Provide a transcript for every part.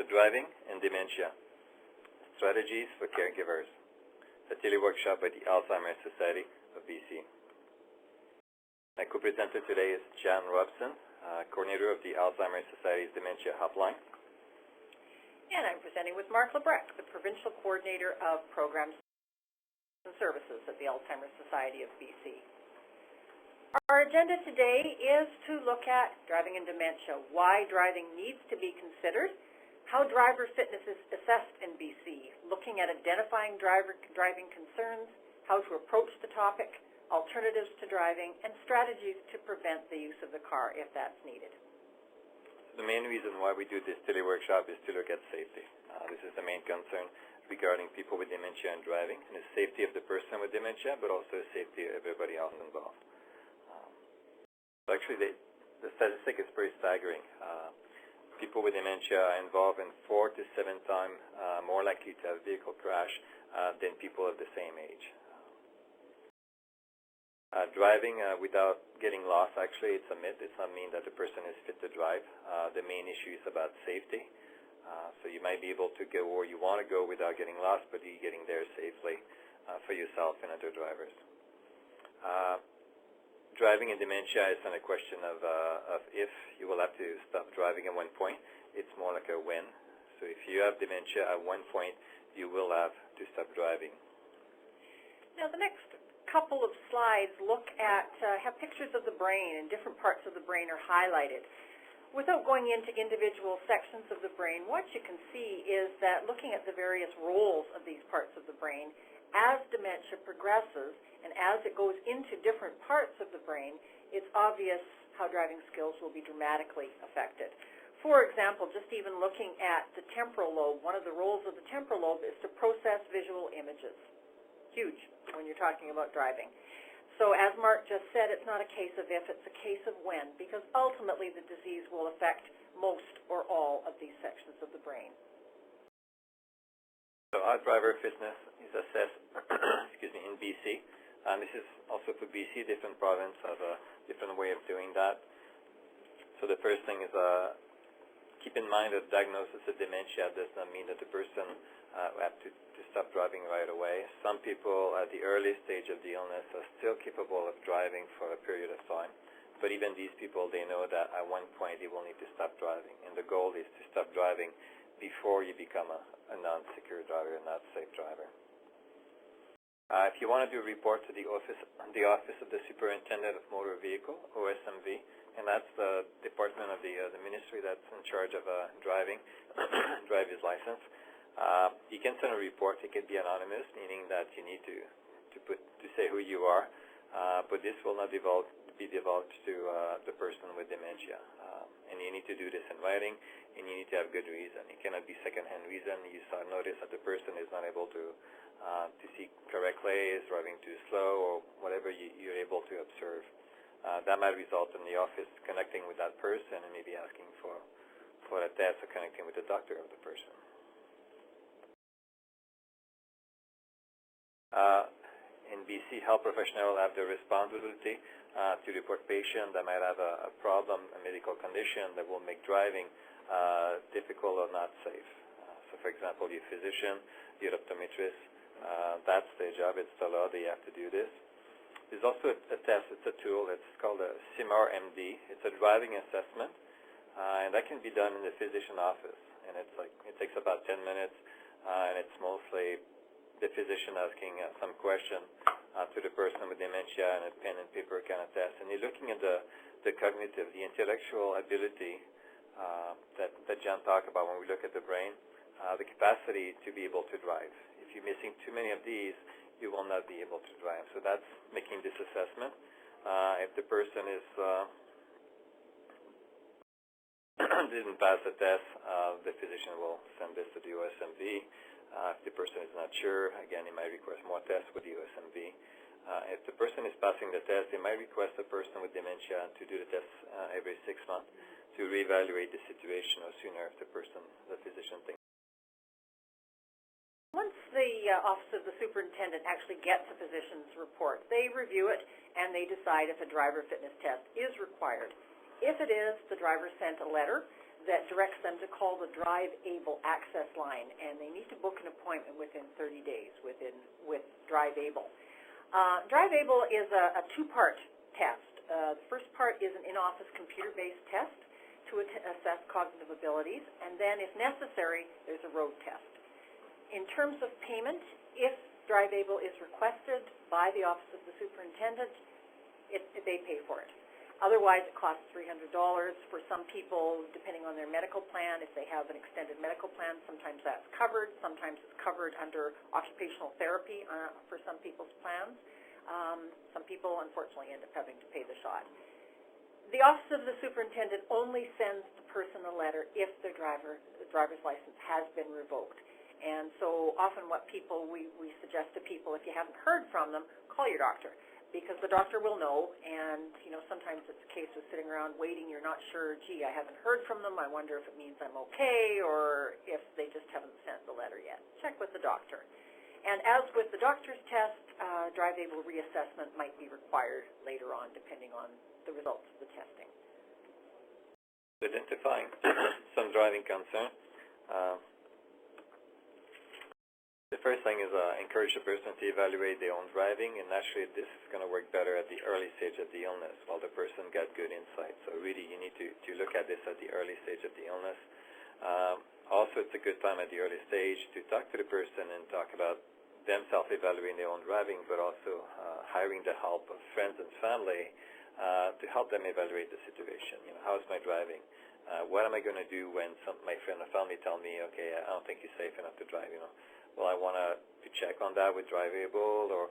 Driving and Dementia, Strategies for Caregivers, a tele-workshop by the Alzheimer Society of BC. My co-presenter today is Jan Robson, coordinator of the Alzheimer Society's Dementia Helpline. And I'm presenting with Mark Lebrecht, the provincial coordinator of programs and services at the Alzheimer Society of BC. Our agenda today is to look at driving and dementia, why driving needs to be considered, how driver fitness is assessed in BC, looking at identifying driving concerns, how to approach the topic, alternatives to driving, and strategies to prevent the use of the car if that's needed. The main reason why we do this tele-workshop is to look at safety. This is the main concern regarding people with dementia and driving, and the safety of the person with dementia, but also the safety of everybody else involved. So actually, the statistic is pretty staggering. People with dementia are involved in 4 to 7 times more likely to have a vehicle crash than people of the same age. Driving without getting lost, actually, it's a myth. It's not mean that the person is fit to drive. The main issue is about safety. So you might be able to go where you want to go without getting lost, but you're getting there safely for yourself and other drivers. Driving in dementia is not a question of if. You will have to stop driving at one point. It's more like a when. So if you have dementia at one point, you will have to stop driving. Now the next couple of slides look at, have pictures of the brain, and different parts of the brain are highlighted. Without going into individual sections of the brain, what you can see is that looking at the various roles of these parts of the brain, as dementia progresses and as it goes into different parts of the brain, it's obvious how driving skills will be dramatically affected. For example, just even looking at the temporal lobe, one of the roles of the temporal lobe is to process visual images. Huge when you're talking about driving. So as Mark just said, it's not a case of if, it's a case of when, because ultimately the disease will affect most or all of these sections of the brain. So our driver fitness is assessed in BC. This is also for BC. Different province have a different way of doing that. So the first thing is keep in mind that diagnosis of dementia does not mean that the person have to stop driving right away. Some people at the early stage of the illness are still capable of driving for a period of time. But even these people, they know that at one point they will need to stop driving. And the goal is to stop driving before you become a non-secure driver, a not safe driver. If you want to do a report to the office of the Superintendent of Motor Vehicle, OSMV, and that's the department of the ministry that's in charge of driving, driver's license, you can send a report. It can be anonymous, meaning that you need to say who you are, but this will not be divulged to the person with dementia. And you need to do this in writing, and you need to have good reason. It cannot be second-hand reason. You notice that the person is not able to see correctly, is driving too slow, or whatever you're able to observe. That might result in the office connecting with that person and maybe asking for a test or connecting with the doctor of the person. In BC, health professionals have the responsibility to report patients that might have a problem, a medical condition that will make driving difficult or not safe. So for example, your physician, your optometrist, that's their job. It's the law. They have to do this. There's also a test. It's a tool. It's called a CMR-MD. It's a driving assessment, and that can be done in the physician office. And it takes about 10 minutes, and it's mostly the physician asking some question to the person with dementia, and a pen and paper kind of test. And you're looking at the cognitive, the intellectual ability that John talked about when we look at the brain, the capacity to be able to drive. If you're missing too many of these, you will not be able to drive. So that's making this assessment. If the person didn't pass the test, the physician will send this to the OSMV. If the person is not sure, again, he might request more tests with the OSMV. If the person is passing the test, they might request the person with dementia to do the test every 6 months to reevaluate the situation, or sooner if the physician thinks. Once the Office of the Superintendent actually gets a physician's report, they review it and they decide if a driver fitness test is required. If it is, the driver sent a letter that directs them to call the Drive Able access line, and they need to book an appointment within 30 days with Drive Able. Drive Able is a two-part test. The first part is an in-office computer-based test to assess cognitive abilities, and then, if necessary, there's a road test. In terms of payment, if Drive Able is requested by the Office of the Superintendent, they pay for it. Otherwise, it costs $300 for some people, depending on their medical plan. If they have an extended medical plan, sometimes that's covered. Sometimes it's covered under occupational therapy for some people's plans. Some people, unfortunately, end up having to pay the shot. The Office of the Superintendent only sends the person a letter if their driver's license has been revoked. And so often what we suggest to people, if you haven't heard from them, call your doctor, because the doctor will know. And sometimes it's a case of sitting around waiting. You're not sure, gee, I haven't heard from them. I wonder if it means I'm okay, or if they just haven't sent the letter yet. Check with the doctor. And as with the doctor's test, Drive Able reassessment might be required later on, depending on the results of the testing. Identifying some driving concern. The first thing is encourage the person to evaluate their own driving, and naturally this is going to work better at the early stage of the illness while the person got good insight. So really you need to look at this at the early stage of the illness. Also, it's a good time at the early stage to talk to the person and talk about themselves evaluating their own driving, but also hiring the help of friends and family to help them evaluate the situation. How's my driving? What am I going to do when my friend or family tell me, okay, I don't think you're safe enough to drive, Well, I want to check on that with Drive Able, or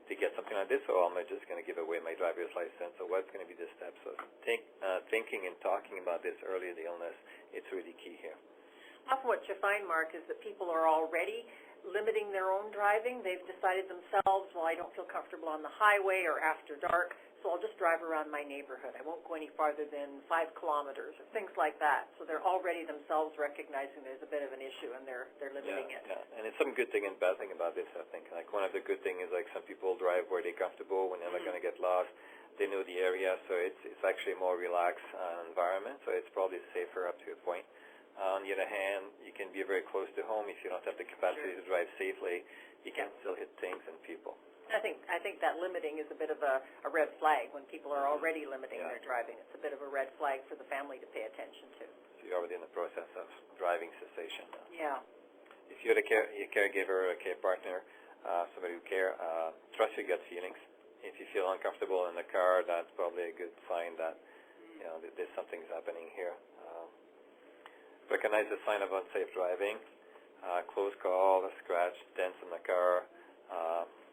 to get something like this, or am I just going to give away my driver's license, or what's going to be the steps? So thinking and talking about this early in the illness, it's really key here. Often what you find, Mark, is that people are already limiting their own driving. They've decided themselves, well, I don't feel comfortable on the highway or after dark, so I'll just drive around my neighborhood. I won't go any farther than 5 kilometers or things like that. So they're already themselves recognizing there's a bit of an issue, and they're limiting it. Yeah, and it's some good thing and bad thing about this, I think. Like, one of the good things is, like, some people drive where they're comfortable, when they're not going to get lost. They know the area, so it's actually a more relaxed environment, so it's probably safer up to a point. On the other hand, you can be very close to home. If you don't have the capacity to drive safely, you can still hit things and people. I think that limiting is a bit of a red flag when people are already limiting their driving. It's a bit of a red flag for the family to pay attention to. So you're already in the process of driving cessation now. Yeah. If you're a caregiver or a care partner, somebody who cares, trust your gut feelings. If you feel uncomfortable in the car, that's probably a good sign that there's something's happening here. Recognize the sign of unsafe driving, close call, a scratch, dents in the car.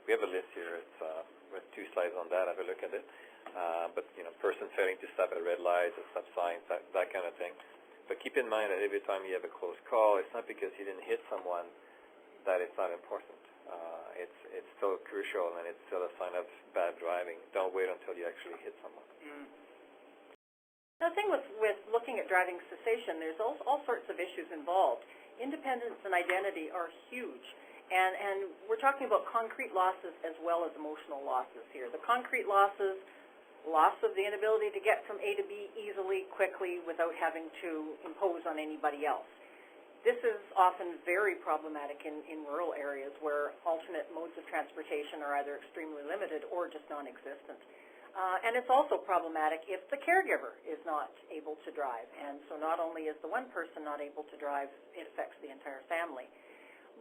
We have a list here. It's with 2 slides on that. Have a look at it. But person failing to stop at red lights, a stop sign, that kind of thing. But keep in mind that every time you have a close call, it's not because you didn't hit someone that it's not important. It's still crucial, and it's still a sign of bad driving. Don't wait until you actually hit someone. The thing with looking at driving cessation, there's all sorts of issues involved. Independence and identity are huge, and we're talking about concrete losses as well as emotional losses here. The concrete losses, loss of the inability to get from A to B easily, quickly, without having to impose on anybody else. This is often very problematic in rural areas where alternate modes of transportation are either extremely limited or just non-existent. And it's also problematic if the caregiver is not able to drive. And so not only is the one person not able to drive, it affects the entire family.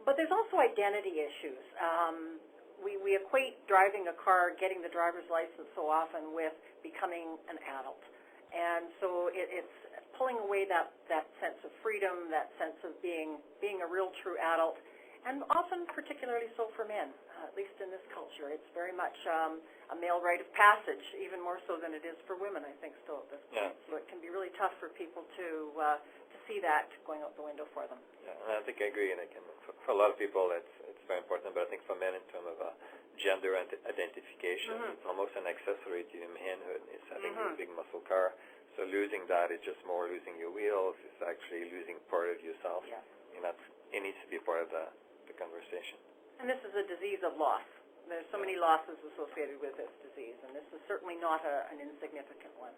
But there's also identity issues. We equate driving a car, getting the driver's license so often with becoming an adult. And so it's pulling away that sense of freedom, that sense of being a real true adult, and often particularly so for men, at least in this culture. It's very much a male rite of passage, even more so than it is for women, I think, still at this point. Yeah. So it can be really tough for people to see that going out the window for them. Yeah, and I think I agree. And for a lot of people, it's very important. But I think for men, in terms of gender identification, it's almost an accessory to manhood. It's having a big muscle car. So losing that is just more losing your wheels. It's actually losing part of yourself. Yeah. And it needs to be part of the conversation. And this is a disease of loss. There's so many losses associated with this disease, and this is certainly not an insignificant one.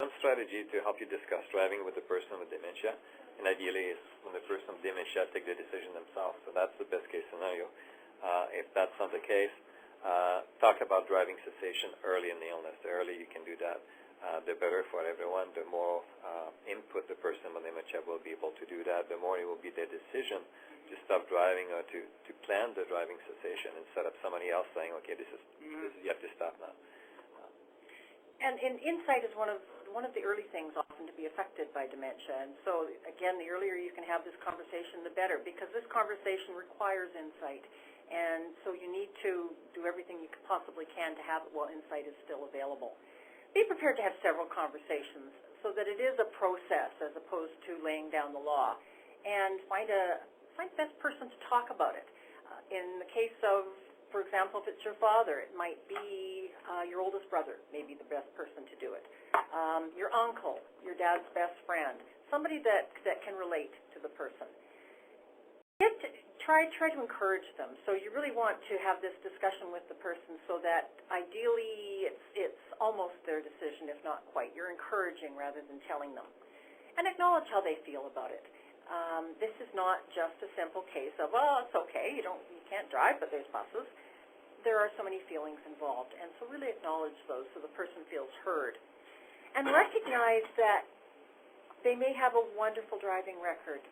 Some strategy to help you discuss driving with the person with dementia, and ideally is when the person with dementia take the decision themselves. So that's the best case scenario. If that's not the case, talk about driving cessation early in the illness. The earlier you can do that, the better for everyone. The more input the person with dementia will be able to do that, the more it will be their decision to stop driving or to plan the driving cessation instead of somebody else saying, okay, this is you have to stop now. And insight is one of the early things often to be affected by dementia. And so, again, the earlier you can have this conversation, the better, because this conversation requires insight. And so you need to do everything you possibly can to have it while insight is still available. Be prepared to have several conversations so that it is a process as opposed to laying down the law. And find the best person to talk about it. In the case of, for example, if it's your father, it might be your oldest brother, maybe the best person to do it. Your uncle, your dad's best friend, somebody that can relate to the person. Try to encourage them. So you really want to have this discussion with the person so that ideally it's almost their decision, if not quite. You're encouraging rather than telling them. And acknowledge how they feel about it. This is not just a simple case of, well, it's okay, you can't drive, but there's buses. There are so many feelings involved, and so really acknowledge those so the person feels heard. And recognize that they may have a wonderful driving record.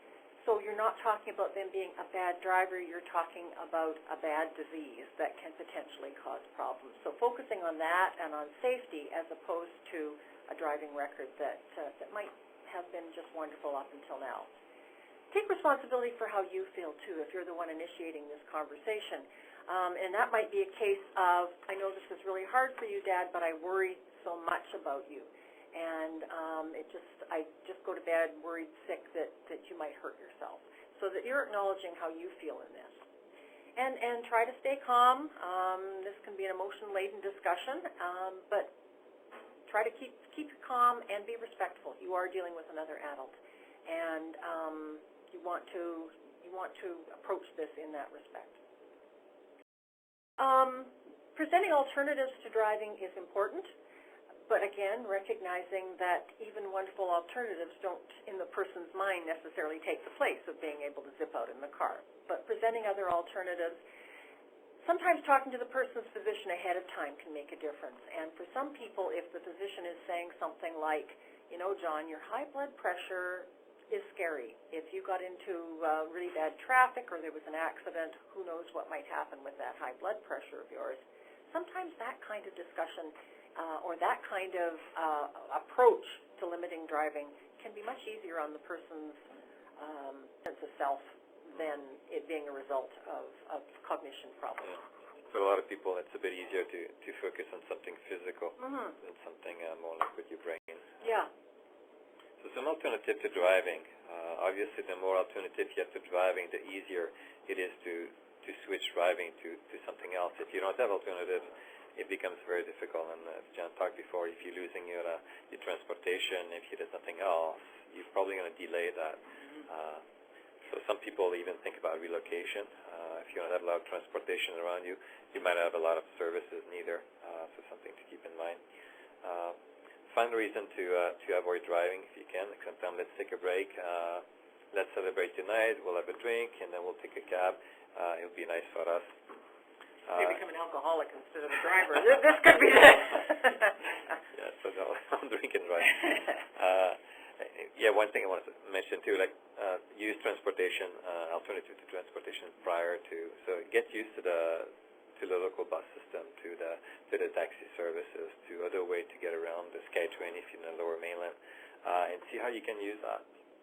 So you're not talking about them being a bad driver, you're talking about a bad disease that can potentially cause problems. So focusing on that and on safety as opposed to a driving record that might have been just wonderful up until now. Take responsibility for how you feel, too, if you're the one initiating this conversation. And that might be a case of, I know this is really hard for you, Dad, but I worry so much about you. And I just go to bed worried sick that you might hurt yourself. So that you're acknowledging how you feel in this. And try to stay calm. This can be an emotion-laden discussion, but try to keep you calm and be respectful. You are dealing with another adult. And you want to approach this in that respect. Presenting alternatives to driving is important, but again, recognizing that even wonderful alternatives don't, in the person's mind, necessarily take the place of being able to zip out in the car. But presenting other alternatives, sometimes talking to the person's physician ahead of time can make a difference. And for some people, if the physician is saying something like, you know, John, your high blood pressure is scary. If you got into really bad traffic or there was an accident, who knows what might happen with that high blood pressure of yours. Sometimes that kind of discussion or that kind of approach to limiting driving can be much easier on the person's sense of self than it being a result of cognition problems. Yeah. For a lot of people, it's a bit easier to focus on something physical than something more like with your brain. Yeah. So some alternative to driving. Obviously, the more alternative you have to driving, the easier it is to switch driving to something else. If you don't have alternatives, it becomes very difficult. And as John talked before, if you're losing your transportation, if there's nothing else, you're probably going to delay that. So some people even think about relocation. If you don't have a lot of transportation around you, you might not have a lot of services neither. So something to keep in mind. Find a reason to avoid driving if you can. Sometimes let's take a break. Let's celebrate tonight. We'll have a drink, and then we'll take a cab. It'll be nice for us. They become an alcoholic instead of a driver. This could be it. Yeah, so don't drink and drive. One thing I wanted to mention too, use transportation, alternative to transportation prior to. So get used to the local bus system, to the taxi services, to other way to get around the SkyTrain if you're in the Lower Mainland, and see how you can use that.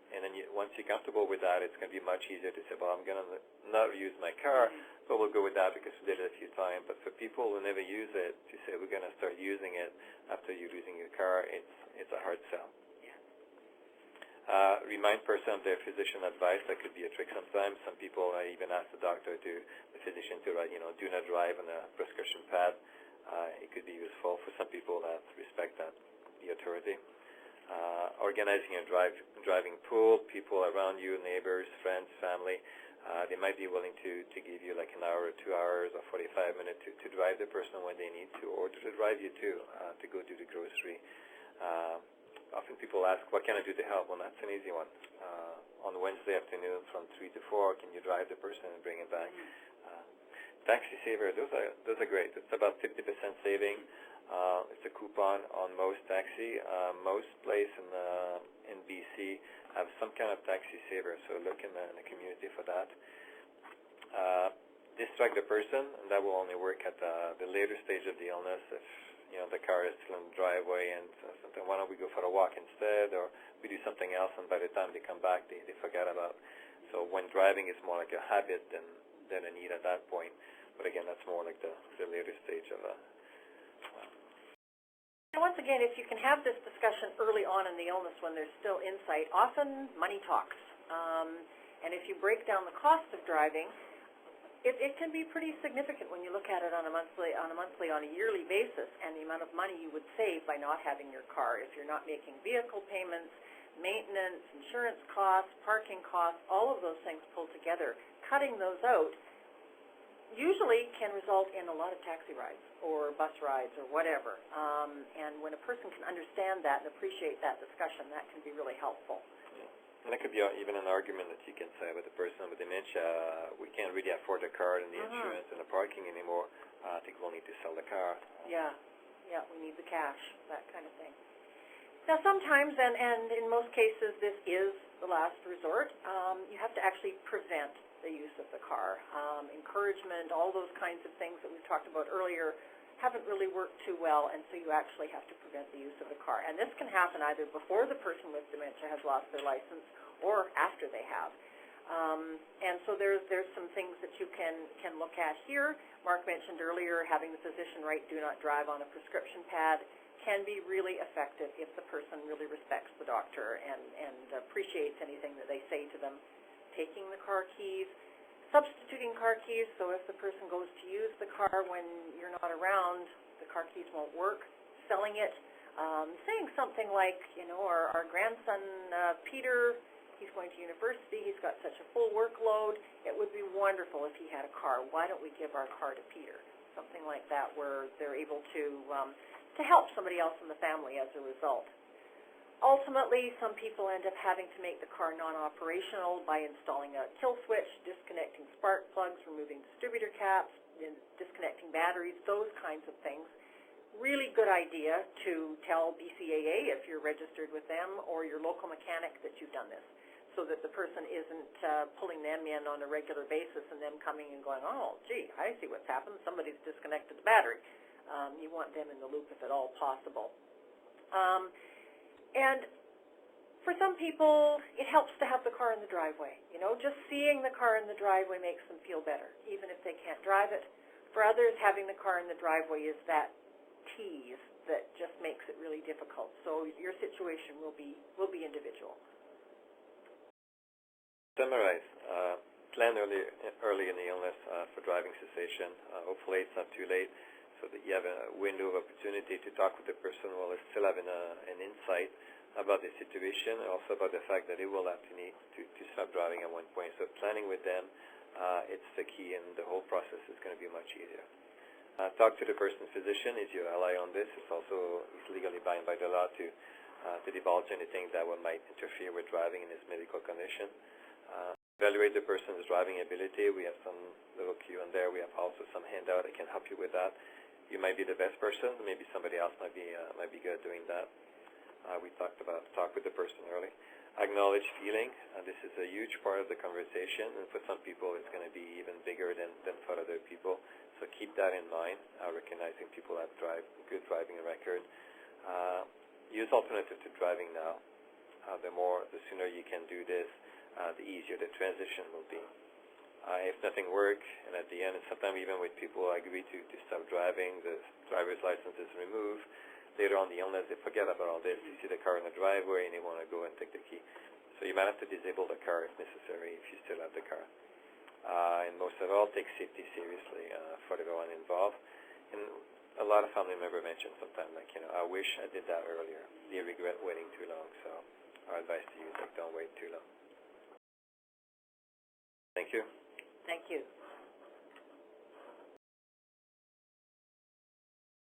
And then once you're comfortable with that, it's going to be much easier to say, well, I'm going to not use my car, but we'll go with that because we did it a few times. But for people who never use it, to say we're going to start using it after you're losing your car, it's a hard sell. Remind person of their physician advice. That could be a trick sometimes. Some people even ask the physician to write, do not drive on a prescription pad. It could be useful for some people that respect the authority. Organizing a driving pool, people around you, neighbors, friends, family, they might be willing to give you like an hour or 2 hours or 45 minutes to drive the person when they need to, or to drive you to go do the grocery. ask, what can I do to help? Well, that's an easy one. On Wednesday afternoon from 3 to 4, can you drive the person and bring it back? Taxi saver, those are great. It's about 50% saving. It's a coupon on most taxi. Most places in BC have some kind of taxi saver, so look in the community for that. Distract the person, and that will only work at the later stage of the illness. If the car is still in the driveway and something, why don't we go for a walk instead, or we do something else, and by the time they come back, they forget about it. So when driving is more like a habit than a need at that point. But again, that's more like the later stage of And once again, if you can have this discussion early on in the illness when there's still insight, often money talks. And if you break down the cost of driving, it can be pretty significant when you look at it on a yearly basis, and the amount of money you would save by not having your car. If you're not making vehicle payments, maintenance, insurance costs, parking costs, all of those things pulled together, cutting those out usually can result in a lot of taxi rides or bus rides or whatever. And when a person can understand that and appreciate that discussion, that can be really helpful. And it could be even an argument that you can say with the person with dementia, we can't really afford the car and the insurance and the parking anymore. I think we'll need to sell the car. Yeah, we need the cash, that kind of thing. Now sometimes, and in most cases, this is the last resort, you have to actually prevent the use of the car. Encouragement, all those kinds of things that we've talked about earlier haven't really worked too well, and so you actually have to prevent the use of the car. And this can happen either before the person with dementia has lost their license or after they have. And so there's some things that you can look at here. Mark mentioned earlier having the physician write "do not drive" on a prescription pad can be really effective if the person really respects the doctor and appreciates anything that they say to them. Taking the car keys, substituting car keys, so if the person goes to use the car when you're not around, the car keys won't work. Selling it, saying something like, our grandson Peter, he's going to university, he's got such a full workload, it would be wonderful if he had a car. Why don't we give our car to Peter? Something like that, where they're able to help somebody else in the family as a result. Ultimately, some people end up having to make the car non-operational by installing a kill switch, disconnecting spark plugs, removing distributor caps, disconnecting batteries, those kinds of things. Really good idea to tell BCAA if you're registered with them or your local mechanic that you've done this, so that the person isn't pulling them in on a regular basis and them coming and going, oh, gee, I see what's happened. Somebody's disconnected the battery. You want them in the loop if at all possible. And for some people, it helps to have the car in the driveway. Just seeing the car in the driveway makes them feel better, even if they can't drive it. For others, having the car in the driveway is that tease that just makes it really difficult. So your situation will be individual. Summarize. Plan early in the illness for driving cessation. Hopefully it's not too late, so that you have a window of opportunity to talk with the person while they're still having an insight about the situation, and also about the fact that they will have to need to stop driving at one point. So planning with them, it's the key, and the whole process is going to be much easier. Talk to the person's physician. Is your ally on this? It's also legally bound by the law to divulge anything that might interfere with driving in his medical condition. Evaluate the person's driving ability. We have some little cue in there. We have also some handout that can help you with that. You might be the best person. Maybe somebody else might be good at doing that. We talked about talk with the person early. Acknowledge feeling. This is a huge part of the conversation, and for some people it's going to be even bigger than for other people. So keep that in mind, recognizing people have good driving record. Use alternative to driving now. The sooner you can do this, the easier the transition will be. If nothing works, and at the end, and sometimes even with people who agree to stop driving, the driver's license is removed. Later on the illness, they forget about all this. You see the car in the driveway, and they want to go and take the key. So you might have to disable the car if necessary, if you still have the car. And most of all, take safety seriously for everyone involved. And a lot of family members mention sometimes, like, I wish I did that earlier. They regret waiting too long. So our advice to you is, don't wait too long. Thank you. Thank you.